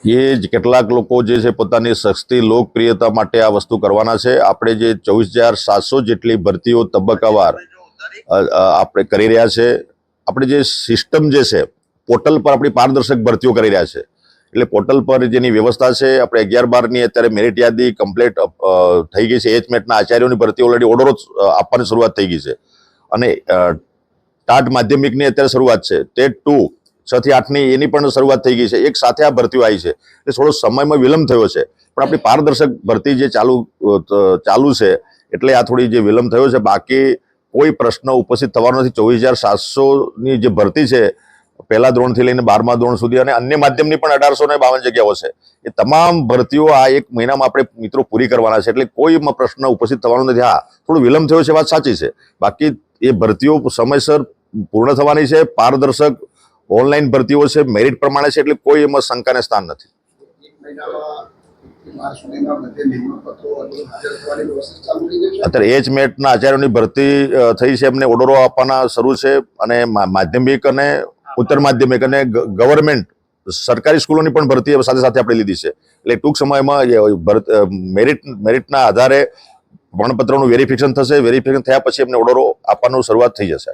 એ જ કેટલાક લોકો જે છે પોતાની સસ્તી લોકપ્રિયતા માટે આ વસ્તુ કરવાના છે। આપણે જે 24,700 જેટલી ભરતીઓ તબક્કાવાર આપણે કરી રહ્યા છે। આપણે જે સિસ્ટમ જે છે પોર્ટલ પર આપણી પારદર્શક ભરતીઓ કરી રહ્યા છે, એટલે પોર્ટલ પર જેની વ્યવસ્થા છે, આપણે 11-12ની અત્યારે મેરિટ યાદી કમ્પ્લીટ થઈ ગઈ છે। એચમેટના આચાર્યોની ભરતી ઓલરેડી ઓર્ડરો આપવાની શરૂઆત થઈ ગઈ છે અને ટાટ માધ્યમિકની અત્યારે શરૂઆત છે। ટેટ 2 6 થી 8ની એની પણ શરૂઆત થઈ ગઈ છે। એક સાથે આ ભરતીઓ આવી છે એટલે થોડો સમયમાં વિલંબ થયો છે, પણ આપણી પારદર્શક ભરતી જે ચાલુ છે એટલે આ થોડી જે વિલંબ થયો છે। બાકી કોઈ પ્રશ્ન ઉપસ્થિત થવાનો નથી। 24,700ની જે ભરતી છે પહેલા ધોરણથી લઈને 12મા ધોરણ સુધી અને અન્ય માધ્યમની પણ 1852 જગ્યાઓ છે, એ તમામ ભરતીઓ આ એક મહિનામાં આપણે મિત્રો પૂરી કરવાના છે, એટલે કોઈ પ્રશ્ન ઉપસ્થિત થવાનો નથી। હા, થોડો વિલંબ થયો છે, વાત સાચી છે, બાકી એ ભરતીઓ સમયસર પૂર્ણ થવાની છે। પારદર્શક ઓનલાઈન ભરતીઓ છે, મેરિટ પ્રમાણે છે, એટલે કોઈ એમાં શંકાને સ્થાન નથી। અત્યારે એચમેટના આચાર્યોની ભરતી થઈ છે, એમને ઓર્ડરો આપવાના શરૂ છે અને માધ્યમિક અને ઉત્તર માધ્યમિક અને ગવર્મેન્ટ સરકારી સ્કૂલોની પણ ભરતી સાથે સાથે આપણે લીધી છે, એટલે ટૂંક સમયમાં મેરિટના આધારે પ્રમાણપત્રનું વેરિફિકેશન થશે। વેરિફિકેશન થયા પછી એમને ઓર્ડરો આપવાનું શરૂઆત થઈ જશે।